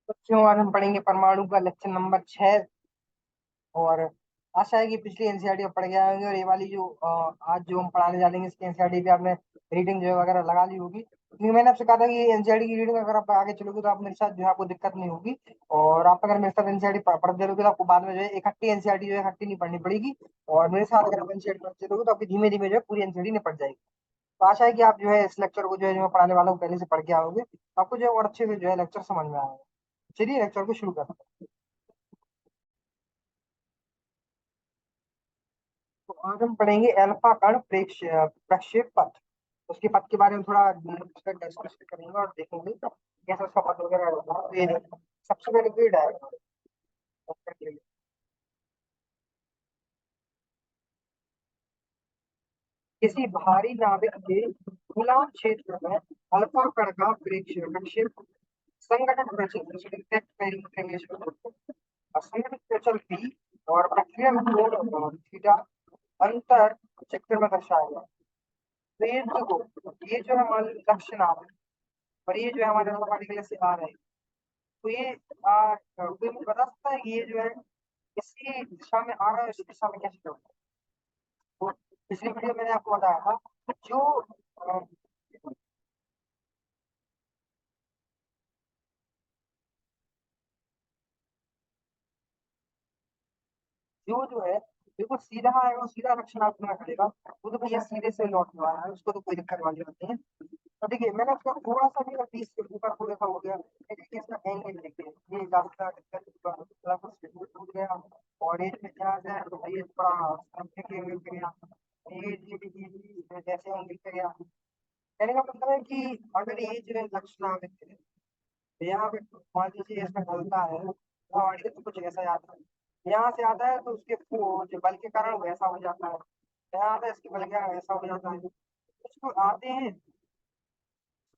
बच्चों, आज हम पढ़ेंगे परमाणु का लेक्चर नंबर 6। और आशा है कि पिछली एनसीईआरटी पढ़ गया होंगे, और ये वाली जो आज जो हम पढ़ाने जा रहे हैं इसकी एनसीईआरटी पे आपने रीडिंग जो है वगैरह लगा ली होगी, क्योंकि मैंने आपसे कहा था कि एनसीईआरटी की रीडिंग अगर आप आगे चलोगे तो आप मेरे साथ जो है आपको दिक्कत नहीं होगी। और आप अगर मेरे साथ एनसीईआरटी पढ़ते रहोगे तो आपको बाद में जो है इकट्ठी एनसीईआरटी जो है इकट्ठी नहीं पढ़नी पड़ेगी। और मेरे साथ अगर आप एनसीईआरटी पढ़ते रहोगे तो आपकी धीमे धीमे जो है पूरी एनसीईआरटी निपट जाएगी। तो आशा है कि आप जो है इस लेक्चर को जो है जो मैं पढ़ाने वाला हूँ पहले से पढ़ के आओगे, तो आपको जो है और अच्छे से जो है लेक्चर समझ में आएगा। चलिए लेक्चर को शुरू करते हैं। तो आज हम पढ़ेंगे अल्फा कण प्रक्षेप पथ। उसके पथ के बारे में थोड़ा डिस्कस करेंगे और देखेंगे कैसा उसका पथ वगैरह होगा। तो ये सबसे पहले कोई डायग्राम किसी भारी नाभिक के गुलाम क्षेत्र में अल्फा कण का प्रक्षेप संगठन प्रचल असंगठित प्रचल पी और प्रक्रिया में कोण थीटा अंतर चित्र में दर्शाया गया। तो ये देखो, ये जो है हमारे लक्ष्य नाम है, और ये जो है हमारे पार्टिकल से आ रहे हैं। तो ये कोई मुझे बता सकता है कि ये जो है इसी दिशा में आ रहा है, इसी दिशा में कैसे होगा। तो पिछली वीडियो मैंने आपको बताया था जो अ, जो है बिल्कुल सीधा आएगा, वो सीधा रक्षणात्मक में खड़ेगा। वो तो भैया सीधे से लौट रहा है, उसको तो कोई दिक्कत वाली बात नहीं है। तो देखिए मैंने उसका थोड़ा सा भी 20 के ऊपर थोड़ा सा हो गया, देखिए इसका एंगल देखिए, ये ज्यादा टूट गया। और ये में क्या है तो भाई ये थोड़ा के एंगल पे गया। ये जैसे एंगल पे गया, कहने का मतलब है कि अगर ये जो है लक्षणांक है, यहाँ पे मान लीजिए इसमें ढलता है तो आगे तो कुछ ऐसा आता है, यहाँ से आता है तो उसके जो बल के कारण वैसा हो जाता है, यहाँ आता है इसके बल के कारण वैसा हो जाता है। कुछ तो आते हैं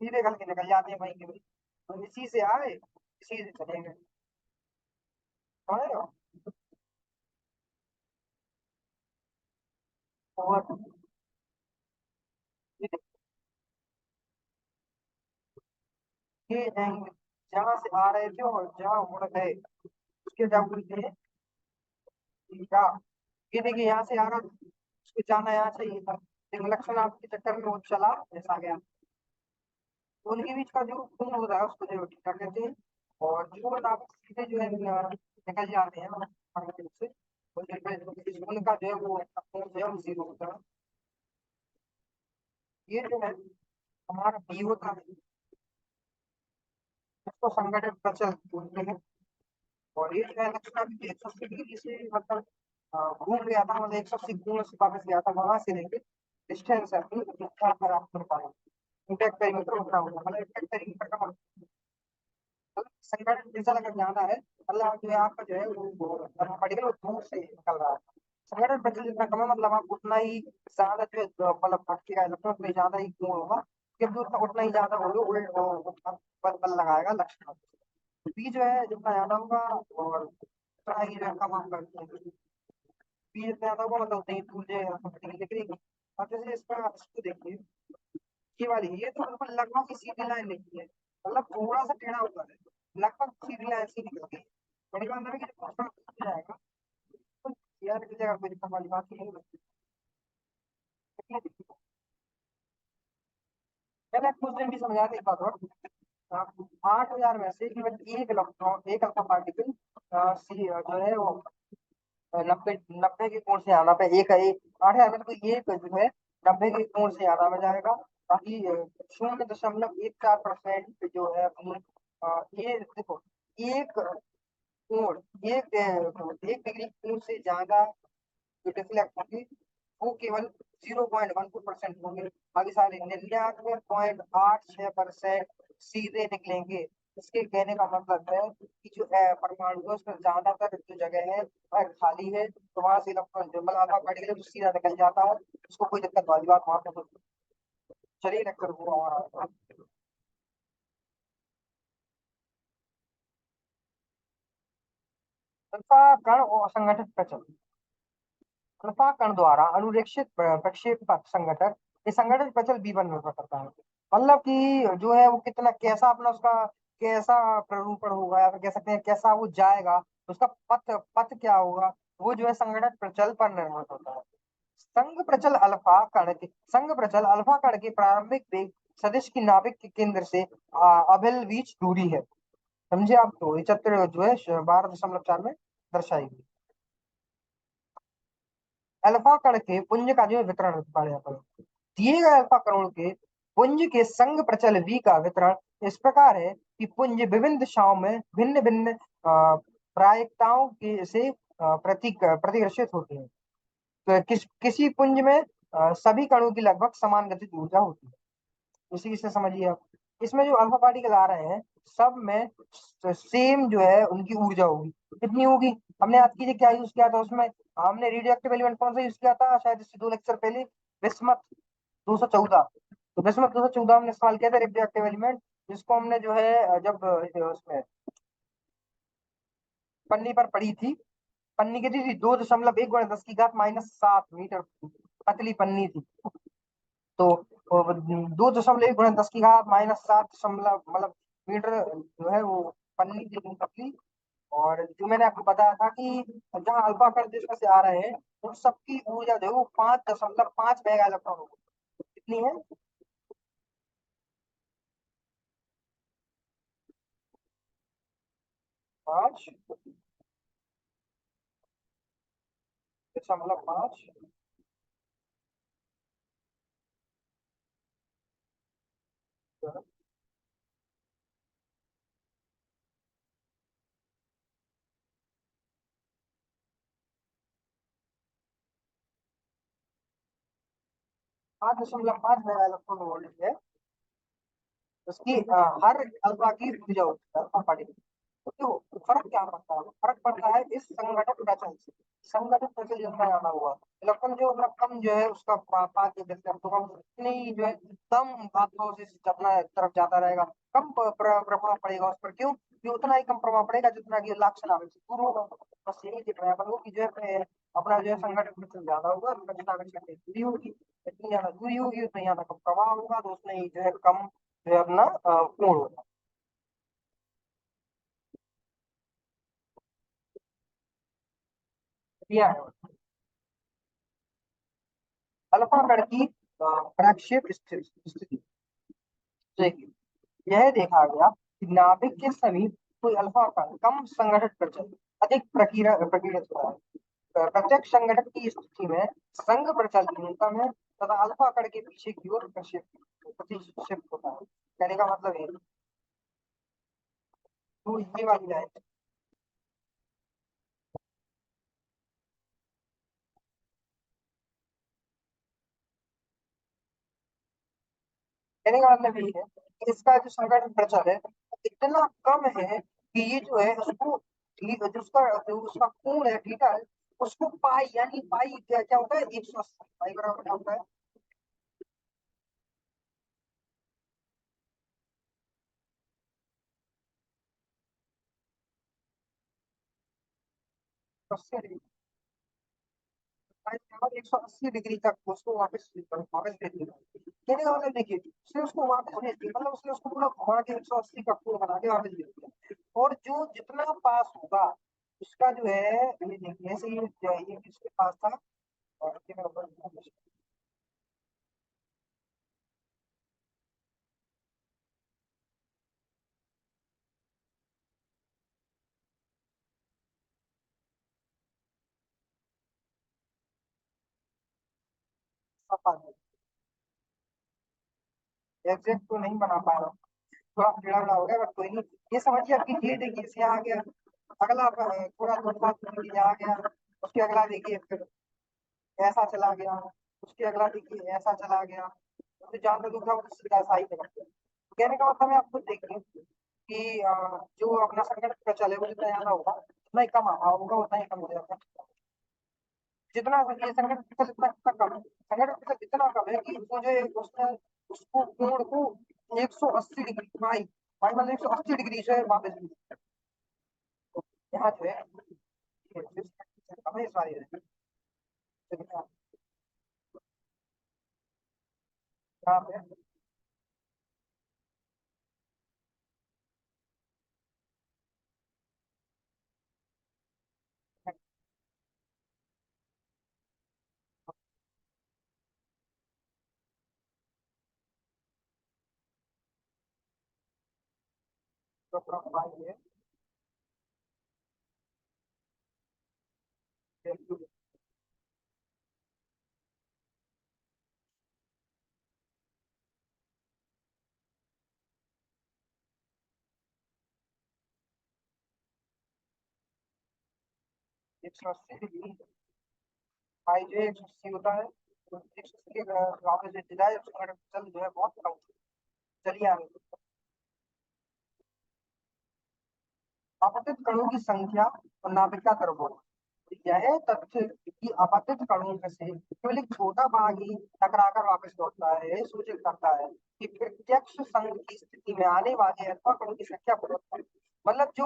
सीधे गल के निकल जाते हैं वहीं के वहीं, तो इसी से आए इसी से चले गए। समझ रहे हो? और ये देखिए, जहाँ से आ रहे थे और जहाँ मुड़ गए उसके क्या बोलते हैं, क्या। ये देखिए यहाँ से आ रहा था, उसको जाना यहाँ चाहिए था, लेकिन लक्षण आपके चक्कर में वो चला जैसा गया। तो उनके बीच का जो खून होता है उसको जो क्या कहते हैं। और जो आप सीधे जो है निकल जाते हैं पानी से, उनका जो है वो खून जो है वो जीरो होता है। ये जो है हमारा बी होता है, इसको संगठित प्रचल बोलते हैं। और ये जो है लक्षण अभी 180 डिग्री से मतलब घूम गया था, मतलब 180 कोण से वापस गया था, वहां से लेके डिस्टेंस है पर आप कर पाए इंटैक्ट पेरीमीटर उतना होगा, मतलब इंटैक्ट पेरीमीटर का संगठन जैसा लगा ज्यादा है, मतलब जो है आपका जो है वो पर्टिकुलर दूर से निकल रहा है। संगठन प्रचल जितना कम है मतलब आप उतना ही ज्यादा जो है मतलब भटकेगा इलेक्ट्रॉन उतना ही ज्यादा ही कोण होगा। जब दूर का उतना ही ज्यादा वो लोग उल्ट बल बल लगाएगा लक्षण। बी जो है जितना ज्यादा होगा और उतना ही जो है कम आप करते हैं। बी जितना ज्यादा होगा मतलब उतनी दूर जो है पर्टिकुलर निकलेगी। अब जैसे इसका इसको देखिए, ये वाली ये तो बिल्कुल लगभग की सीधी लाइन नहीं है, मतलब थोड़ा सा टेढ़ा हुआ है, लगभग सीधी लाइन से निकल गई। मेरे को अंदर है कि जब थोड़ा सा जाएगा तो यार की जगह कोई दिक्कत वाली बात नहीं है। मैंने कुछ दिन भी समझा था एक बात और, 8,000 में से केवल एक इलेक्ट्रॉन एक अल्फा पार्टिकल जो है वो 90 के कोण से आना पे एक है, 8,000 में से कोई एक जो है 90 के कोण से आधा में जाएगा। बाकी 0.14% जो है अपनी ये देखो, एक कोण एक डिग्री कोण से ज्यादा जो डिफ्लेक्ट होगी वो केवल 0.14% होंगे। बाकी सारे 99.86% सीधे निकलेंगे। इसके कहने का मतलब है कि जो परमाणु है उसमें ज्यादातर जो जगह है वह खाली है, तो वहां से इलेक्ट्रॉन जो आधा पार्टिकल है तो सीधा निकल जाता है, उसको कोई दिक्कत वाली बात वहां पर। चलिए लेक्चर हुआ हमारा। अल्फा कण और असंगठित प्रचल, अल्फा कण द्वारा अनुरेक्षित प्रक्षेप पथ संगठन, ये संगठित प्रचल B1 निर्भर करता है। मतलब कि जो है वो कितना कैसा अपना उसका कैसा प्ररूपण होगा, या फिर कह सकते हैं कैसा वो जाएगा, उसका पथ पथ क्या होगा, वो जो है संगणक प्रचल पर निर्भर होता है। संघ प्रचल अल्फा कण के प्रारंभिक वेग सदिश की नाभिक के केंद्र से अभिलवीच दूरी है। समझे आप? तो ये चित्र जो है 12.4 में दर्शाई गई। अल्फा कण के पुंज का जो है वितरण पढ़े अपन। दिए गए अल्फा कणों के पुंज के संग प्रचल v का वितरण इस प्रकार है कि पुंज विभिन्न दिशाओं में भिन्न भिन्न प्रायिकताओं के से प्रतिग्रसित होते हैं। तो किसी पुंज में सभी कणों की लगभग समान गतिज ऊर्जा होती है। उसी से समझिए आप, इसमें जो अल्फा पार्टिकल आ रहे हैं सब में सेम जो है उनकी ऊर्जा होगी। कितनी होगी? हमने आज की क्या यूज किया था उसमें? हमने रेडियो एक्टिव एलिमेंट कौन सा यूज किया था शायद इससे 2 लेक्चर पहले? बिस्मथ 214। तो बिस्मथ 214 हमने इस्तेमाल किया था रेडियो एक्टिव एलिमेंट, जिसको हमने जो है जब उसमें पन्नी पर पड़ी थी, पन्नी कितनी थी? 2.1 × 10⁻⁷मीटर पतली पन्नी थी। तो 2.1 × 10⁻⁷ मतलब मीटर जो है वो पन्नी थी पतली। और जो मैंने आपको बताया था कि जहाँ अल्फा कण जिसमें से आ रहे हैं उन सबकी ऊर्जा जो है वो 5.5 मेगा इलेक्ट्रॉन होगी। कितनी है? 5.5। 5.5 मेगा इलेक्ट्रॉन वोल्ट है उसकी हर अल्फा की ऊर्जा होती है अल्फा पार्टिकल। तो फर्क क्या पड़ता है? फर्क पड़ता है इस संगठक प्रचल से। संगठक प्रचल जितना ज्यादा हुआ इलेक्ट्रॉन जो मतलब कम जो है उसका पाथ जैसे हम तो कम उतनी ही जो है कम मात्राओं से अपना तरफ जाता रहेगा, कम प्रभाव पड़ेगा उस पर। क्यों? कि उतना ही कम प्रभाव पड़ेगा जितना कि लाक्स नाभिक से दूर होगा। बस यही दिख रहा है अपन को कि जो है अपना जो है संगठक प्रचल ज्यादा होगा, नाभिक से दूरी होगी। जितनी ज्यादा दूरी होगी उतना ज्यादा कम प्रभाव होगा, तो उसमें ही जो है कम जो है अपना कोण होगा। दिया है अल्फा कण की प्रक्षेप स्थिति। देखिए, यह देखा गया कि नाभिक के समीप कोई अल्फा कण कम संगठित प्रचल अधिक प्रकीर्णित हो रहा है। प्रत्यक्ष संगठन की स्थिति में संघ प्रचल न्यूनतम है तथा अल्फा कण के पीछे की ओर प्रतिक्षेप होता है। कहने का मतलब है, तो ये वाली लाइन, कहने का मतलब ये है कि इसका जो संगठन प्रचल है इतना कम है कि ये जो है उसको ठीक जो उसका कोण है थीटा है, उसको पाई यानी पाई क्या क्या होता है? 180 पाई बराबर क्या होता है? 180 डिग्री। पाई बराबर 180 डिग्री तक उसको वापस भेज देगा। कहने का मतलब देखिए, उसने उसको वापस भेज दिया मतलब उसने उसको पूरा घुमा के 180 का कोण बना के वापस भेज दिया। और जो जितना पास होगा उसका जो है ये देखिए ऐसे ये किसके पास था? और ये मैं ऊपर एग्जैक्ट तो नहीं बना पा रहा हूँ, थोड़ा टेढ़ा मेढ़ा हो गया बट कोई नहीं। ये समझिए आपकी ये देखिए इससे आ गया, अगला थोड़ा थोड़ा ये आ गया, उसके अगला देखिए फिर ऐसा चला गया, उसके अगला देखिए ऐसा चला गया, तो जहाँ तक दूसरा वो तो सीधा ऐसा ही चला गया। कहने का मतलब है आप खुद देखिए कि जो अपना संगठन प्रचल है वो जितना ज्यादा होगा उतना ही कम होगा, उतना ही कम हो जाएगा। जितना ये संगठन प्रतिशत इतना कम है, संगठन प्रतिशत इतना कम है कि वो जो है उसने उसको कोण को 180 डिग्री पाई, पाई मतलब 180 डिग्री से वापस भी यहाँ जो है हमें सारी है। यहाँ पे तो अपना फाइव है एक सौ अस्सी डिग्री फाइव जो है 180 होता है, तो 180 के वापस जो डिजाइन चल जो है बहुत कम। चलिए आगे। आपतित कणों की संख्या और नाभिक का द्रव्यमान। यह तथ्य कि आपतित कणों में से केवल एक छोटा भाग ही टकराकर वापस लौटता है सूचित करता है कि प्रत्यक्ष संघ की स्थिति में आने वाले अल्फा कणों की संख्या बहुत कम। मतलब जो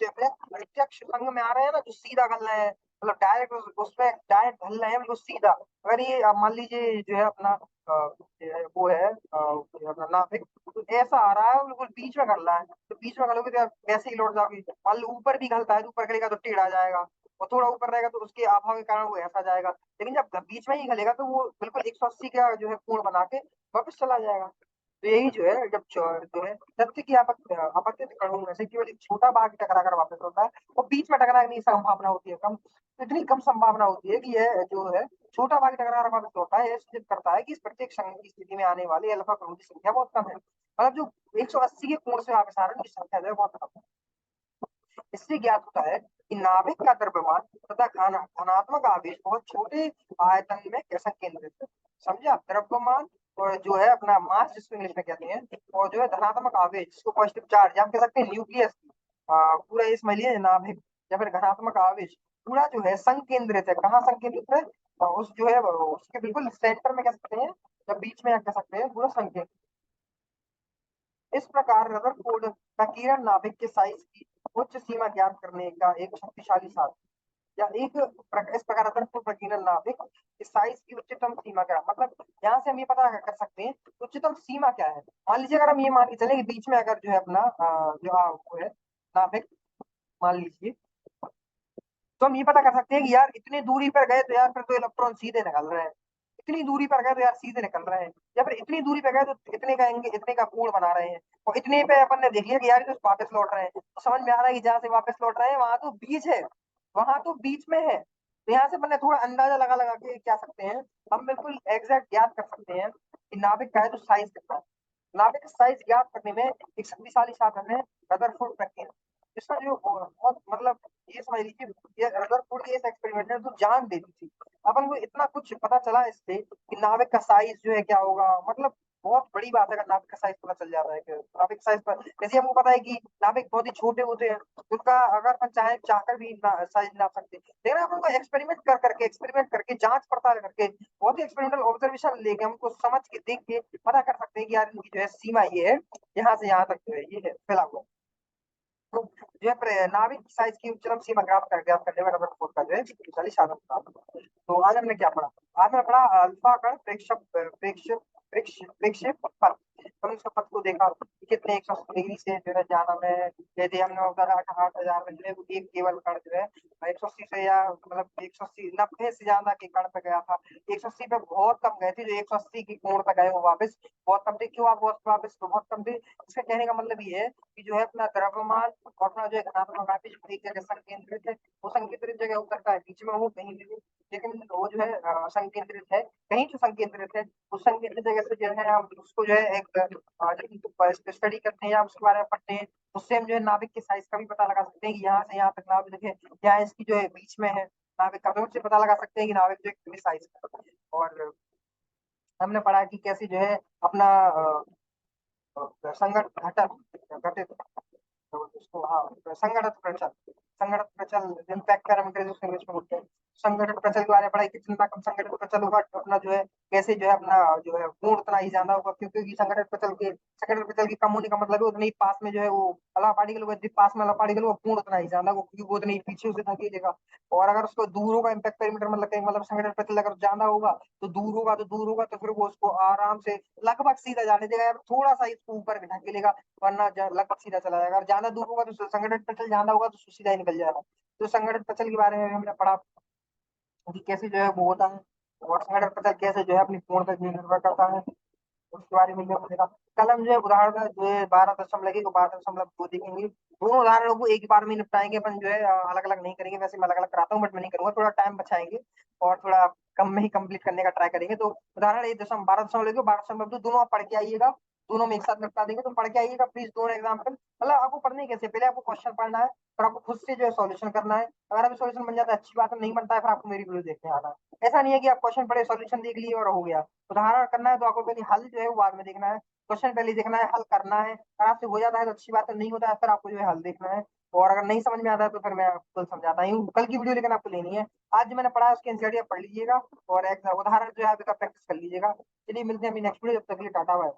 प्रत्यक्ष संघ में आ रहे हैं ना, जो सीधा गल रहे हैं, मतलब डायरेक्ट उसमें डायरेक्ट घल रहे हैं बिल्कुल सीधा। अगर ये मान लीजिए जो है अपना वो है ये अपना नाभिक, तो ऐसा आ रहा है बिल्कुल बीच में कर रहा है, तो बीच में गलोगे तो यार वैसे ही लौट जाओगे। मान लो ऊपर भी गलता है तो ऊपर गलेगा तो टेढ़ा जाएगा, और थोड़ा ऊपर रहेगा तो उसके अभाव के कारण वो ऐसा जाएगा। लेकिन जब बीच में ही गलेगा तो वो बिल्कुल 180 का जो है कोण बना के वापस चला जाएगा। तो यही जो है जब जो है तथ्य की आपत्तित कणों में से केवल एक छोटा भाग टकरा कर वापस होता है और बीच में टकराने की संभावना होती है कम, तो इतनी कम संभावना होती है कि यह जो है छोटा भाग टकरा कर वापस होता है। यह सूचित करता है कि इस प्रत्येक संघ की स्थिति में आने वाले अल्फा कणों की संख्या बहुत कम है। मतलब जो 180 के कोण से वापस आ रहे हैं उनकी संख्या जो है बहुत कम है। इससे ज्ञात होता है कि नाभिक का द्रव्यमान तथा धनात्मक आवेश बहुत छोटे आयतन में कैसा केंद्रित है। समझे आप? द्रव्यमान और जो है अपना मास जिसको इंग्लिश में कहते हैं, और जो है धनात्मक आवेश जिसको पॉजिटिव चार्ज या हम कह सकते हैं न्यूक्लियस, पूरा ये समझ लीजिए नाभिक या फिर धनात्मक आवेश पूरा जो है संकेंद्रित है। कहाँ संकेंद्रित है? उस जो है उसके बिल्कुल सेंटर में कह सकते हैं, या बीच में कह सकते हैं, पूरा संकेंद्रित। इस प्रकार रदरफोर्ड का किरण नाभिक के साइज की उच्च सीमा ज्ञात करने का एक शक्तिशाली साधन, या इस प्रकार रदरफोर्ड का किरण नाभिक के साइज की उच्चतम सीमा क्या, मतलब यहाँ से हम ये पता कर सकते हैं उच्चतम सीमा क्या है। मान लीजिए अगर हम ये मान के चले कि बीच में अगर जो है अपना वो है नाभिक, मान लीजिए, तो हम ये पता कर सकते हैं कि यार इतनी दूरी पर गए तो यार फिर तो इलेक्ट्रॉन सीधे निकल रहे हैं, इतनी दूरी पर गए तो यार सीधे निकल रहे हैं, या फिर इतनी दूरी पर गए तो इतने का इतने का कोण बना रहे हैं, और इतने पे अपन ने देख लिया कि यार ये तो वापस लौट रहे हैं, तो समझ में आ रहा है कि जहां से वापस लौट रहे हैं वहां तो बीच है, वहां तो बीच में है। तो यहाँ से अपन ने थोड़ा अंदाजा लगा लगा के क्या सकते हैं, हम बिल्कुल एग्जैक्ट ज्ञात कर सकते हैं कि नाभिक का है तो साइज कितना है। नाभिक साइज ज्ञात करने में एक शक्तिशाली साधन है रदरफोर्ड प्रक्रिया। इसका जो बहुत मतलब ये समझ लीजिए, ये रदरफोर्ड के इस एक्सपेरिमेंट ने तो जान दे दी थी। अपन को इतना कुछ पता चला इससे कि नाभिक का साइज जो है क्या होगा, मतलब बहुत बड़ी बात है अगर नाभिक का साइज पता चल जाता है कि नाभिक साइज पर, जैसे हमको पता है कि नाभिक बहुत ही छोटे होते हैं, उनका अगर अपन चाहे चाहकर भी साइज नाप सकते हैं, लेकिन अपन को एक्सपेरिमेंट करके जांच पड़ताल करके बहुत ही एक्सपेरिमेंटल ऑब्जर्वेशन लेके हमको समझ के देख के पता कर सकते हैं कि यार इनकी जो है सीमा ये है, यहाँ से यहाँ तक जो है ये है फैला हुआ। तो जो है नाभिक की साइज की उच्चतम सीमा ज्ञात करने में रदरफोर्ड का जो है शक्तिशाली साधन था। तो आज हमने क्या पढ़ा? आज हमने पढ़ा अल्फा कण प्रेक्षेपण। हमने उसका पथ को देखा कि कितने 180 डिग्री से जो है जाना में, यदि हमने उधर 8,000 में जो है वो एक केवल कण जो है 180 से, या मतलब 180 90 से ज्यादा के कण पे गया था। 180 पे बहुत कम गए थे, जो 180 की कोण पे गए वो वापस बहुत कम थे। क्यों आप वापस तो बहुत कम थे? इसका कहने का मतलब ये है कि जो है अपना द्रव्यमान और अपना जो है धनात्मक आवेश एक जगह संकेंद्रित है, वो संकेंद्रित जगह उतरता है बीच में, वो कहीं भी नहीं। लेकिन वो जो है संकेंद्रित है, कहीं जो संकेंद्रित है उस संकेंद्रित जगह से जो है हम उसको जो है एक जब स्टडी करते हैं या उसके बारे में पढ़ते हैं, उससे हम जो है नाभिक के साइज का भी पता लगा सकते हैं कि यहाँ से यहाँ तक नाभिक है, यहाँ इसकी जो है बीच में है नाभिक का, तो उससे पता लगा सकते हैं कि नाभिक जो है कितने साइज का है। और हमने पढ़ा कि कैसे जो है अपना संगत घटक घटित, तो उसको हाँ संगठित प्रचल, संगठित प्रचल इम्पैक्ट पैरामीटर जिसको इंग्लिश में बोलते हैं। संगठित प्रचल के बारे में पढ़ाई कि जितना कम संगठित प्रचल होगा अपना जो है कैसे जो है अपना जो है कोण उतना ही ज्यादा होगा, क्योंकि संगठित प्रचल के कम होने का मतलब है उतने ही पास में जो है वो अला पार्टिकल होगा, जिस पास में अला पार्टिकल होगा कोण उतना ही ज्यादा होगा, क्योंकि वो उतने ही पीछे उसे धकेलेगा। और अगर उसको दूर होगा इम्पैक्ट पैरामीटर मतलब कहीं मतलब संगठित प्रचल अगर ज्यादा होगा तो दूर होगा तो फिर वो उसको आराम से लगभग सीधा जाने देगा, या थोड़ा सा इसको ऊपर धकेलेगा, वरना लगभग सीधा चला जाएगा। अगर ज्यादा दूर होगा तो संगठित प्रचल ज्यादा होगा तो सीधा ही निकल जाएगा। तो संगठित प्रचल के बारे में हमने पढ़ा कि कैसे जो है वो होता है, और संगठित प्रचल कैसे जो है अपनी कोण पर निर्भर करता है। उसके बारे में भी हम देखा। कल हम जो है उदाहरण जो है 12 दशमलव एक और 12.2 देखेंगे। दोनों उदाहरणों को एक ही बार में निपटाएंगे अपन, जो है अलग अलग नहीं करेंगे। वैसे मैं अलग अलग कराता हूँ बट मैं नहीं करूंगा, थोड़ा टाइम बचाएंगे और थोड़ा कम में ही कंप्लीट करने का ट्राई करेंगे। तो उदाहरण 1 दशमलव 12.2 12.2 दोनों आप पढ़ के आइएगा, दोनों में एक साथ निपटा देंगे। तो पढ़ के आइएगा प्लीज दोनों एग्जाम्पल। मतलब आपको पढ़ने कैसे, पहले आपको क्वेश्चन पढ़ना है, फिर आपको खुद से जो है सॉल्यूशन करना है। अगर अभी सॉल्यूशन बन जाता है अच्छी बात है, नहीं बनता है फिर आपको मेरी वीडियो देखने आना है। ऐसा नहीं है कि आप क्वेश्चन पढ़े सॉल्यूशन देख लिए और हो गया। उदाहरण करना है तो आपको पहले हल जो है वो बाद में देखना है, क्वेश्चन पहले देखना है, हल करना है। अगर आपसे हो जाता है तो अच्छी बात है, नहीं होता है फिर आपको जो है हल देखना है। और अगर नहीं समझ में आता है तो फिर मैं आपको समझाता हूँ। कल की वीडियो लेकिन आपको लेनी है। आज जो मैंने पढ़ा है उसकी एनसीईआरटी आप पढ़ लीजिएगा और एक उदाहरण जो है अभी का प्रैक्टिस कर लीजिएगा। चलिए मिलते हैं अभी नेक्स्ट वीडियो, जब तक के लिए टाटा बाय।